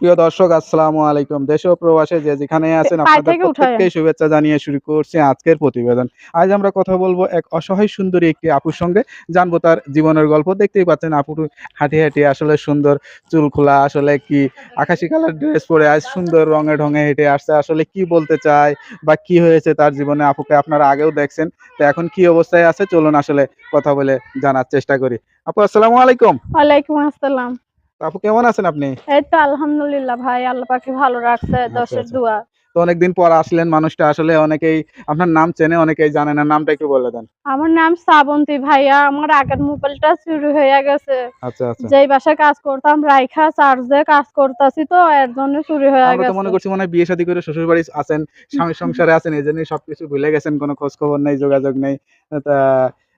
প্রিয় দর্শক আসসালামু আলাইকুম। দেশে ও প্রবাসে যে যেখানেই আছেন পায়ে আপনাদের থেকে উঠায়েন। প্রত্যেককেই শুভেচ্ছা জানিয়ে শুরু করছি আজকের প্রতিবেদন। আজ আমরা কথা বলব এক অসহায় সুন্দরী একটি আপুর সঙ্গে। জানবো তার জীবনের গল্প। দেখতেই পাচ্ছেন আপুর হাঁটি আসলে সুন্দর চুল খোলা আসলে কি আকাশি কালার ড্রেস পরে আজ সুন্দর রঙে ঢঙে হেঁটে আসছে। আসলে কি বলতে চায় বা কি হয়েছে তার জীবনে আপুকে আপনারা আগেও দেখছেন। তো এখন কি অবস্থায় আছে চলুন আসলে কথা বলে জানার চেষ্টা করি। আপু আসসালামু আলাইকুম। ওয়ালাইকুম আসসালাম। আপু কেমন আছেন আপনি? এই তো আলহামদুলিল্লাহ ভাই, আল্লাহ পাক ভালো রাখছে, আচ্ছা, দোষের আচ্ছা। দোয়া। তো অনেকদিন পর আসলেন মানুষটা আসলে অনেকেই আপনার নাম চেনে, অনেকেই জানে না। নামটা একটু বলে দেন। আমার নাম শ্রাবন্তী ভাইয়া। আমার আগের মোবাইলটা চুরি হইয়া গেছে। আচ্ছা, আচ্ছা। যেই বাসায় কাজ করতাম রাইখা চার্জে কাজ করতাছি, তো এর জন্য চুরি হইয়া আমরা তো মনে গেছে। করছি মনে হয় বিয়ে-শাদী করে শ্বশুরবাড়ি আছেন, স্বামীর সংসারে আছেন। এজন্যই সবকিছু ভুলে গেছেন। কোন খোঁজ খবর নেই, যোগাযোগ নেই। তা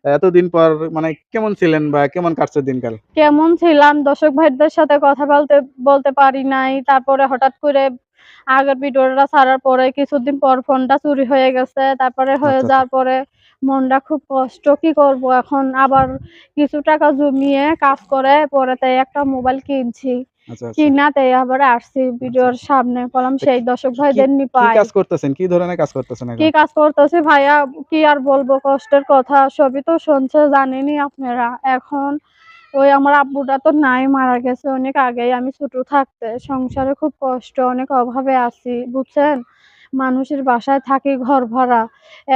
এতদিন পর মানে কেমন ছিলেন বা কেমন কাটছে দিনকাল? কেমন ছিলাম, দর্শক ভাইদের সাথে কথা বলতে বলতে পারি নাই। তারপরে হঠাৎ করে আগের ভিডিওটা ছাড়ার পরে কিছুদিন পর ফোনটা চুরি হয়ে গেছে। তারপরে হয়ে আচ্ছা, আচ্ছা। যাওয়ার পরে মনটা খুব কষ্ট। কি করব এখন? আবার কিছু টাকা জমিয়ে কাজ করে পরে তাই একটা মোবাইল কিনছি। আচ্ছা, আচ্ছা। কিনা তাই আবার আসছি আচ্ছা, ভিডিওর আচ্ছা। সামনে। বললাম তা সেই দর্শক কি ভাইদের কি পাই। কাজ করতেছেন? কি ধরনের কাজ করতেছেন কি এখন? কাজ করতেছি ভাইয়া, কি আর বলবো, কষ্টের কথা। সবই তো শুনছে, জানেনই আপনারা। এখন ওই আমার আব্বুটা তো নাই, মারা গেছে অনেক আগেই। আমি ছোট থাকতে সংসারে খুব কষ্ট, অনেক অভাবে আছি, বুঝছেন? মানুষের বাসায় থাকি ঘর ভাড়া।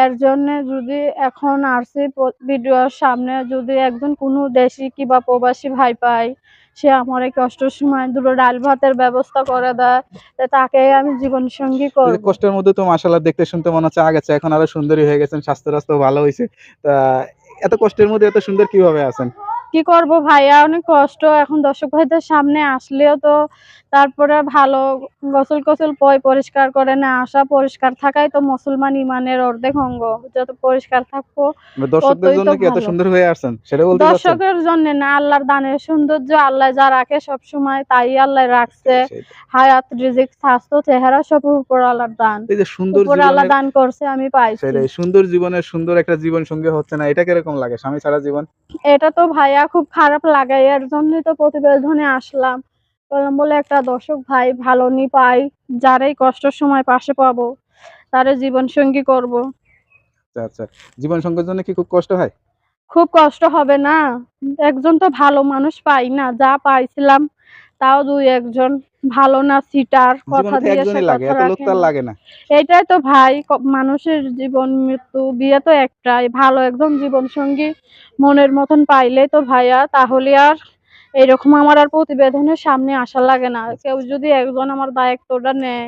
এর জন্যে যদি এখন আসছি ভিডিওর সামনে, যদি একজন কোনো দেশি কিংবা প্রবাসী ভাই পাই, সে আমার এই কষ্টের সময় দুটো ডাল ভাতের ব্যবস্থা করে দেয়, তা তাকেই আমি জীবনসঙ্গী এই যে করব। কষ্টের মধ্যে তো মাশাআল্লাহ দেখতে শুনতে মনে হচ্ছে আগের চেয়ে এখন আরো সুন্দরী হয়ে গেছেন। স্বাস্থ্য-টাস্থ্য ভালো হইছে। তা এত কষ্টের মধ্যে এত সুন্দর কিভাবে আছেন? কি করব ভাইয়া, অনেক কষ্ট। এখন দর্শক ভাইদের সামনে আসলেও তো তারপরে ভালো গোসল-কোসল পরিষ্কার করে না আসা। পরিষ্কার থাকাই তো মুসলমান ইমানের অর্ধেক অঙ্গ। যত পরিষ্কার থাকবো দর্শকদের ততই জন্য তো কি এত ভালো। সুন্দর হয়ে আসছেন? সেটা বলতে চাচ্ছেন? দর্শকের জন্যে না, আল্লাহর দানের সৌন্দর্য আল্লাহ যা রাখে সবসময় তাই আল্লাহ রাখছে। সেটাই। হায়াত, রিজিক, স্বাস্থ্য, চেহারা সব উপরওয়ালার দান। এই যে সুন্দর উপরওয়ালা জীবনের দান করছে, আমি পাইছি। সেটাই সুন্দর জীবনের সুন্দর একটা জীবন সঙ্গী হচ্ছে না। এটা কিরকম লাগে? স্বামী ছাড়া জীবন? এটা তো ভাইয়া খুব খারাপ লাগে। এর জন্যই তো প্রতিবেদনে আসলাম। বললাম বলে একটা দর্শক ভাই ভালো পাই, যার এই কষ্টের সময় পাশে পাবো, তারে জীবনসঙ্গী করব। আচ্ছা, আচ্ছা। জীবন সঙ্গীর জন্য কি খুব কষ্ট হয়? খুব কষ্ট হবে না? একজন তো ভালো মানুষ পাই না। যা পাইছিলাম তাও ২-১ জন। ভালো না, চিটার, কথা জীবনে তো দিয়ে সে একজনই লাগে। কথা এত লোক রাখে তো আর না। লাগে না। এটাই তো ভাই, মানুষের জীবন মৃত্যু, বিয়ে তো একটাই। ভালো একজন জীবনসঙ্গী মনের মতন পাইলেই তো ভাইয়া, তাহলে আর এরকম আমার আর প্রতিবেদনের সামনে আসা লাগে না। আচ্ছা, কেউ আচ্ছা। যদি একজন আমার দায়িত্বটা নেয়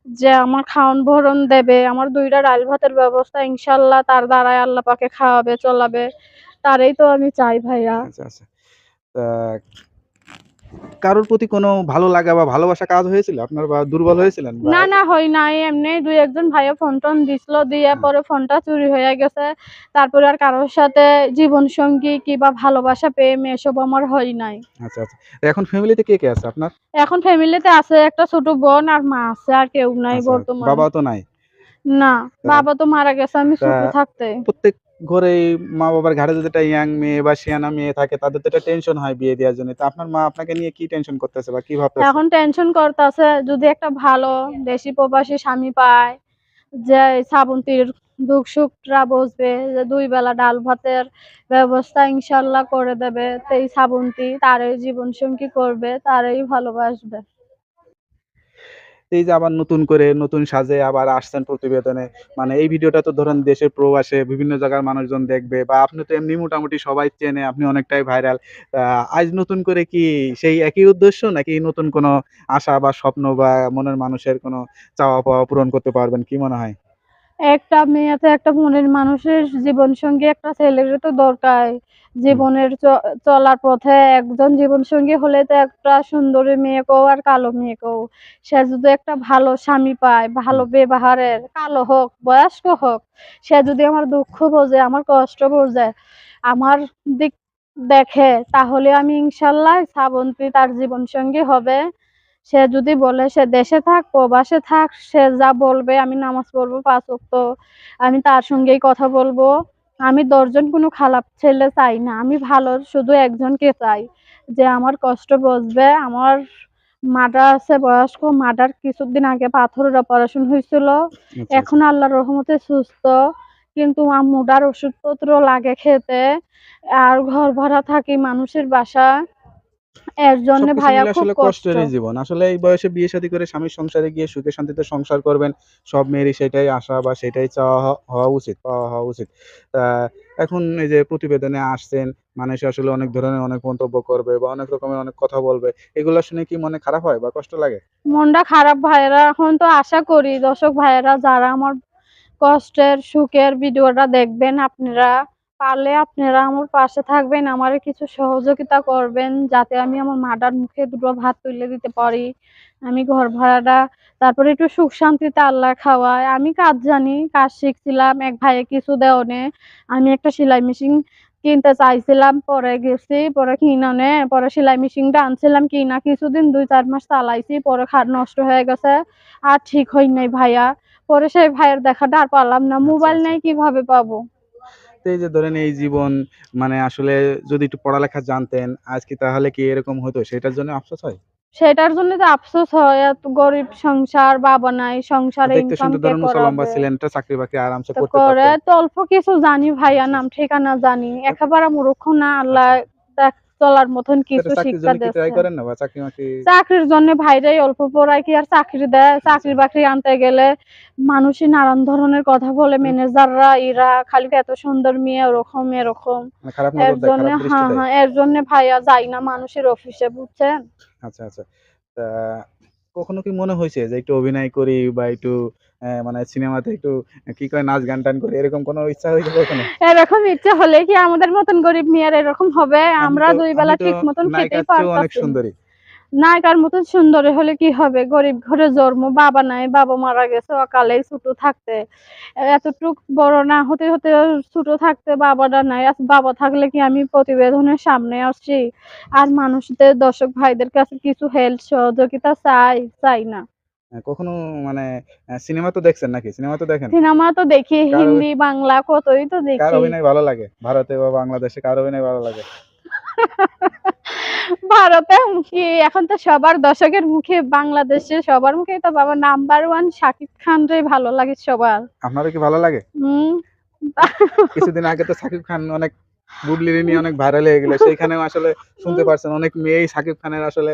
যে আমার খাওন-ভরণ দেবে, আমার ২ টা ডাল ভাতের ব্যবস্থা ইনশাআল্লাহ তার দ্বারাই আল্লাহ পাকে খাওয়াবে, চলাবে, তারই তো আমি চাই ভাইয়া। আচ্ছা, আচ্ছা। তা কারোর প্রতি কোনো ভালো লাগা বা ভালোবাসা কাজ হয়েছিল আপনার বা দুর্বল হয়েছিলেন বা না, হয় নাই। এমনি ২-১ জন ভাইয়া ফোন-টোন দিছিল, দিয়ে হ্যাঁ, পরে ফোনটা চুরি হইয়া গেছে। তারপরে আর কারোর সাথে জীবনসঙ্গী কিংবা ভালোবাসা, প্রেম এসব আমার হয় নাই। আচ্ছা, আচ্ছা। এখন ফ্যামিলিতে কে আছে আপনার? এখন ফ্যামিলিতে আছে একটা ছোট বোন আর মা আছে, আর কেউ নাই আচ্ছা, বর্তমান। বাবাও তো নাই। না, তা বাবা তো মারা গেছে আমি তা ছোট থাকতে। প্রত্যেক ঘরেই মা-বাবার ঘাড়ে যদি একটা ইয়াং মেয়ে বা সিয়ানা মেয়ে থাকে তাদের তো একটা টেনশন হয় বিয়ে দেওয়ার জন্য। তো আপনার মা আপনাকে নিয়ে কি টেনশন করতেছে বা কি ভাবতেছে? এখন টেনশন করতাছে যদি একটা ভালো দেশি প্রবাসী স্বামী পায়, যে শ্রাবন্তীর দুঃখ-সুখটা বুঝবে, যে ২ বেলা ডাল ভাতের ব্যবস্থা ইনশাআল্লাহ করে দেবে। তো এই শ্রাবন্তী তারই জীবনসঙ্গী করবে, তারই ভালোবাসবে। এই যে আবার নতুন করে নতুন সাজে আবার আসছেন প্রতিবেদনে। মানে এই ভিডিওটা তো ধরেন দেশের প্রবাসে বিভিন্ন জায়গার মানুষজন দেখবে বা আপনি তো এমনি মোটামুটি সবাই চেনে, আপনি অনেকটাই ভাইরাল। আজ নতুন করে কি সেই একই উদ্দেশ্য নাকি নতুন কোনো আশা বা স্বপ্ন বা মনের মানুষের কোনো চাওয়া পাওয়া পূরণ করতে পারবেন কি মনে হয়? একটা মেয়ে তো একটা মনের মানুষের জীবনসঙ্গী একটা ছেলেরও তো দরকার। হুম, জীবনের চলার পথে একজন জীবনসঙ্গী হলে তো একটা সুন্দরী মেয়েকেও আর কালো মেয়েকেও, সে যদি একটা ভালো স্বামী পায়, ভালো হুম। ব্যবহারের, কালো হোক, বয়স্ক হোক, সে যদি আমার দুঃখ বোঝে, আমার কষ্ট বোঝে, আমার দিক দেখে, তাহলে আমি ইনশাআল্লাহ শ্রাবন্তী তার জীবনসঙ্গী হবে। সে যদি বলে সে দেশে থাক, প্রবাসে থাক, সে যা বলবে আমি নামাজ পড়বো ৫ ওয়াক্ত। আমি তার সঙ্গেই কথা বলবো। আমি ১০ জন কোনো খারাপ ছেলে চাই না। আমি ভালো শুধু একজনকে চাই, যে আমার কষ্ট বুঝবে, আমার মাটা আছে বয়স্ক, মাটার কিছুদিন আগে পাথরের অপারেশন হয়েছিল। আচ্ছা, আচ্ছা। এখন আল্লাহর রহমতে সুস্থ। কিন্তু আম্মুটার ওষুধপত্র লাগে খেতে। আর ঘর ভাড়া থাকি মানুষের বাসায়। এর জন্য সবকিছু ভাইয়া মিলে খুব আসলে কষ্ট। কষ্টেরই জীবন। আসলে এই বয়সে বিয়ে-শাদী করে স্বামীর সংসারে গিয়ে সুখে শান্তিতে সংসার করবেন। সব মেয়েরই সেটাই আশা বা সেটাই চাওয়া হওয়া উচিত, পাওয়া হওয়া উচিত। তা এখন এই যে প্রতিবেদনে আসছেন, মানুষ আসলে অনেক ধরনের অনেক মন্তব্য করবে বা অনেক রকমের অনেক কথা বলবে। এগুলা শুনে কি মনে খারাপ হয় বা কষ্ট লাগে? মনটা খারাপ ভাইয়েরা। এখন তো আশা করি দর্শক ভাইয়েরা যারা আমার কষ্টের সুখের ভিডিওটা দেখবেন আপনারা, পারলে আপনারা আমার পাশে থাকবেন, আমারে কিছু সহযোগিতা করবেন যাতে আমি আমার মাটার মুখে দুটো ভাত তুলে দিতে পারি। আমি ঘর ভাড়াটা তারপরে একটু সুখ শান্তিতে আল্লাহ খাওয়ায়। আমি কাজ জানি, কাজ শিখছিলাম, এক ভাইয়ে কিছু দেওনে। আমি একটা সেলাই মেশিন কিনতে চাইছিলাম, পরে গেছি, পরে কিনানে, পরে সেলাই মেশিনটা আনছিলাম কিনা কিছুদিন ২-৪ মাস চালাইছি, পরে নষ্ট হয়ে গেছে। আর ঠিক হয় নাই ভাইয়া। পরে সেই ভাইয়ের দেখাটা আর পারলাম না। আচ্ছা, মোবাইল আচ্ছা। নাই কিভাবে পাবো? তো এই যে ধরেন এই জীবন মানে আসলে যদি একটু পড়ালেখা জানতেন, আজ কি তাহলে কি এরকম হতো? সেটার জন্য আফসোস হয়? সেটার জন্য তো আফসোস হয়, এত গরিব সংসার, বাবা নাই, তো সংসারে দেখতে ইনকাম সুন্দর কে ধরেন লম্বা করাবে? ছিলেন, একটা চাকরি-বাকরি আরামসে তো করতে করে পারতেন। তো অল্প কিছু জানি ভাইয়া, আচ্ছা, নাম ঠিকানা জানি। আচ্ছা। একেবারে মূর্খ না, আল্লাহ আচ্ছা। দেখ চলার মতন তো কিছু এটা চাকরির শিক্ষা জন্য কি ট্রাই দিয়েছে। করেন না বা চাকরি-মাকরি চাকরির জন্য ভাইরাই অল্প পড়ায় কি আর চাকরি দেয়? আচ্ছা। চাকরি-বাকরি আনতে গেলে মানুষই নানান ধরনের কথা বলে, মানে ম্যানেজাররা এরা খালি এত সুন্দর মেয়ে ওরকম এরকম। মানে খারাপ এর নজর দেয়, জন্য খারাপ দৃষ্টি হ্যাঁ, দেয়? হ্যাঁ, এর জন্য ভাইয়া যাই না মানুষের অফিসে, বুঝছেন? আচ্ছা, আচ্ছা। তা কখনো কি মনে হইছে যে একটু অভিনয় করি বা একটু মানে সিনেমাতে একটু কি কয় নাচ গান-টান করি এরকম কোনো ইচ্ছা হইছে কখনো? এরকম ইচ্ছা হলে কি আমাদের মতন গরিব মেয়ের এরকম হবে? আমরা ২ আপনি বেলা তো ঠিক মতন খেতেই নায়িকার চেয়েও অনেক পারতাছি না। সুন্দরী। নায়িকার মতন সুন্দরী হলে কি হবে? গরিব ঘরে জন্ম, বাবা নাই, বাবা মারা গেছে অকালে ছোট থাকতে। এতটুক বড় না হতে, হতে ছোট থাকতে বাবাটা নাই। আজ বাবা থাকলে কি আমি প্রতিবেদনের সামনে আসছি? আর মানুষদের দর্শক ভাইদের কাছে কিছু হেল্প সহযোগিতা চাই? চাই না। কখনো মানে সিনেমা তো দেখছেন নাকি? সিনেমা তো দেখেন? সিনেমা তো দেখি কার অভি হিন্দি, বাংলা কতই তো কার দেখি। অভিনয় ভালো লাগে? ভারতে বা বাংলাদেশে কার অভিনয় ভালো লাগে? ভারতে কি এখন তো সবার দর্শকের মুখে বাংলাদেশে সবার মুখেই তো বাবা নাম্বার 1 শাকিব খানরে ভালো লাগে সবার। আপনারও কি ভালো লাগে? হুম। কিছুদিন আগে তো সাকিব খান অনেক বুবলিরে নিয়ে অনেক ভাইরাল হয়ে গেল। সেইখানেও আসলে শুনতে পারছেন অনেক মেয়েই সাকিব খানের আসলে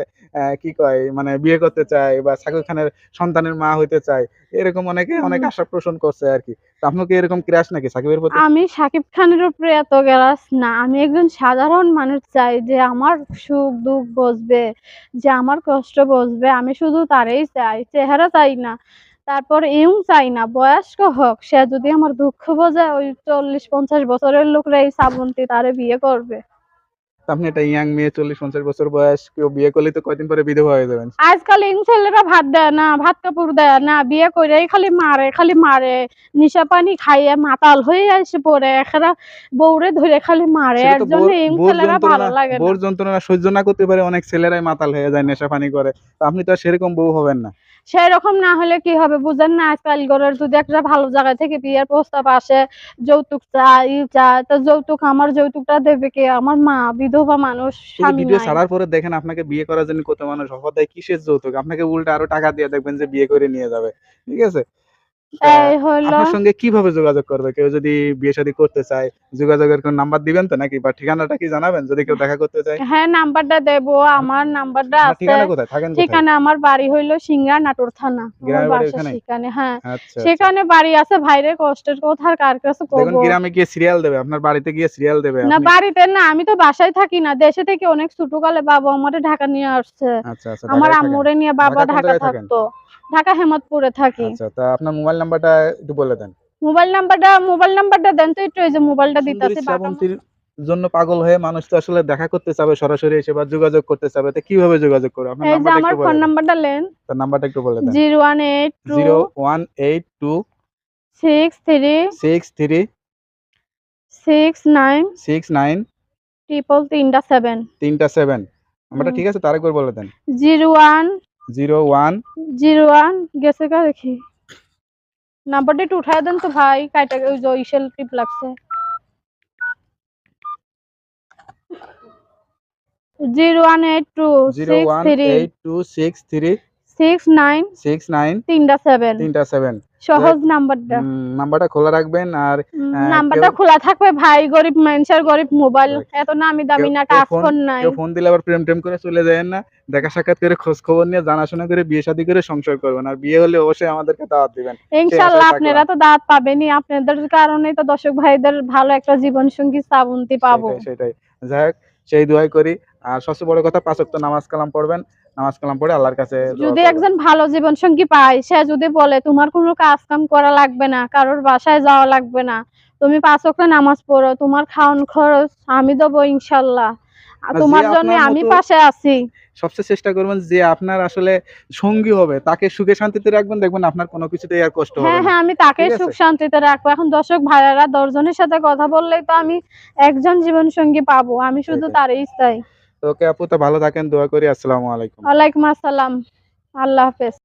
কি কয় মানে বিয়ে করতে চায় বা সাকিব খানের সন্তানের মা হইতে চায়। এরকম অনেকে অনেক হুম। আশা পোষণ করছে আরকি। তো আপনার কি এরকম ক্রাশ নাকি সাকিবের প্রতি? আমি শাকিব খানের উপরে এত গ্যারাস না। আমি একজন সাধারণ মানুষ চাই যে আমার সুখ-দুঃখ বুঝবে, যে আমার কষ্ট বুঝবে। আমি শুধু তারেই চাই। চেহারা চাই না। তারপর ইয়ং চাই না, বয়স্ক হোক। সে যদি আমার দুঃখ বোঝে ওই ৪০-৫০ বছরের লোকরা এই শ্রাবন্তী তারে বিয়ে করবে। তো আপনি একটা ইয়াং মেয়ে ৪০-৫০ বছর বয়স কেউ বিয়ে করলেই তো কয়দিন পরে বিধবা হয়ে যাবেন। আজকাল ইয়ং ছেলেরা ভাত দেয় না, ভাত কাপড় দেয় না। বিয়ে কইরাই খালি মারে, খালি মারে। নিশা পানি খাইয়ে মাতাল হয়ে এসে পড়ে। এখানে বউরে ধরে খালি মারে। সেটা এর তো জন্য ইয়ং ছেলেরা ভালো লাগে না। বোর যন্ত্রণা সহ্য না করতে পারে অনেক ছেলেরাই মাতাল হয়ে যায়, নেশাপানি করে। তো আপনি তো আর সেরকম বউ হবেন না। সেরকম না হলে কি হবে বুঝেন না? আজকাল ঘরের যদি একটা ভালো জায়গা থেকে বিয়ের প্রস্তাব আসে, যৌতুক চায়, চায়। তো যৌতুক আমার যৌতুকটা দেবে কে? আমার মা, বিধবা মানুষ, এই যে স্বামী ভিডিও নাই। ছাড়ার পরে দেখেন আপনাকে বিয়ে করার জন্য কত মানুষ অফার দেয় কিসের যৌতুক? আপনাকে উল্টা আরো টাকা দিয়ে দেখবেন যে বিয়ে করে নিয়ে যাবে। ঠিক আছে? তা এই হইলো আপনার সঙ্গে কিভাবে যোগাযোগ করবে? কেউ যদি বিয়ে-শাদী করতে চায়, যোগাযোগের কোনো নাম্বার দিবেন তো নাকি? বা ঠিকানাটা কি জানাবেন যদি কেউ দেখা করতে চায়? হ্যাঁ, নাম্বারটা দেবো। আপ আমার নাম্বারটা আপনার আছে। ঠিকানা কোথায়? থাকেন কোথায়? ঠিকানা আমার বাড়ি হইলো সিংড়া নাটোর থানা। আমার গ্রামের বাড়ি বাসা ওখানেই? সেখানে, হ্যাঁ। আচ্ছা, আচ্ছা। সেখানে বাড়ি আছে ভাইরে কষ্টের কথা আর কার কাছে দেখুন কবো? গ্রামে গিয়ে সিরিয়াল দেবে। আপনার বাড়িতে গিয়ে সিরিয়াল দেবে। না আপনি বাড়িতে না, আমি তো বাসায় থাকি না। দেশে থেকে অনেক ছোটকালে বাবা আমারে ঢাকা নিয়ে আসছে। আচ্ছা, আচ্ছা আমার ঢাকায় থাকেন। আম্মুরে নিয়ে বাবা ঢাকা কোন ঢাকা জায়গায় থাকেন? থাকতো। ঢাকা হেমাদপুরে থাকি। আচ্ছা, তা আপনার মোবাইল নাম্বারটা একটু বলে দেন। মোবাইল নাম্বারটা দেন তো একটু, এই যে মোবাইলটা সুন্দরী দিতাছি বাটা শ্রাবন্তীর জন্য পাগল হয়ে মানুষ তো আসলে দেখা করতে চাবে, সরাসরি এসে বা যোগাযোগ করতে চাবে। তো কিভাবে যোগাযোগ করবে? আপনার এই যে নাম্বারটা আমার একটু ফোন বলে দেন। নাম্বারটা লেন। তার নাম্বারটা একটু বলে দেন। 01826363777। 08182636937। নাম্বারটা হুম। ঠিক আছে? তো আরেকবার বলে দেন। 01 01 01 গেছে গা দেখি। নাম্বারটা একটু উঠায় দেন তো ভাই। কাইটা ওই যে ইসেল টিপ লাগছে। 018263696 3969 সহজ নাম্বারটা। নাম্বারটা খোলা রাখবেন। আর নাম্বারটা খোলা থাকবে ভাই, গরিব মানুষের গরিব মোবাইল, এত নামি দামি না, টাচ ফোন নাই। কেউ ফোন দিলে আবার প্রেম টেম করে চলে যায়েন না। দেখা সাক্ষাৎ করে খোঁজ খবর নিয়ে জানাশোনা করে বিয়ে শাদী করে সংসার করবেন। আর বিয়ে হলে অবশ্যই আমাদেরকে দাওয়াত দিবেন। ইনশাআল্লাহ আপনারা তো দাওয়াত পাবেনই, আপনাদের কারণেই তো দর্শক ভাইদের ভালো একটা জীবন সঙ্গী শ্রাবন্তী পাবো। সেটাই। যাই হোক, সেই দোয়াই করি। আর সবচেয়ে বড় কথা 5 ওয়াক্ত নামাজ কালাম পড়বেন। নামাজ কালাম পড়ে আল্লাহর কাছে দোয়া যদি করবেন। একজন ভালো জীবন সঙ্গী পায়, সে যদি বলে তোমার কোনো কাজ কাম করা লাগবে না, কারোর বাসায় যাওয়া লাগবে না, তুমি 5 ওয়াক্ত নামাজ পড়ো, তোমার খাওন খরচ আমি দেবো ইনশাআল্লাহ, তোমার জন্য আমি পাশে আছি। সবচেয়ে চেষ্টা করবেন যে আপনার আসলে সঙ্গী হবে তাকে সুখে শান্তিতে রাখবেন, দেখবেন আপনার কোনো কিছুতেই আর কষ্ট হবে না। হ্যাঁ, আমি তাকে সুখ শান্তিতে রাখবো। এখন দর্শক ভাইয়ারা 10 জনের সাথে কথা বললেই তো আমি একজন জীবন সঙ্গী পাবো, আমি শুধু তারই চাই। তো ওকে আপু, তো ভালো থাকেন, দোয়া করি। আসসালামু আলাইকুম। ওয়ালাইকুম আসসালাম, আল্লাহ হাফেজ।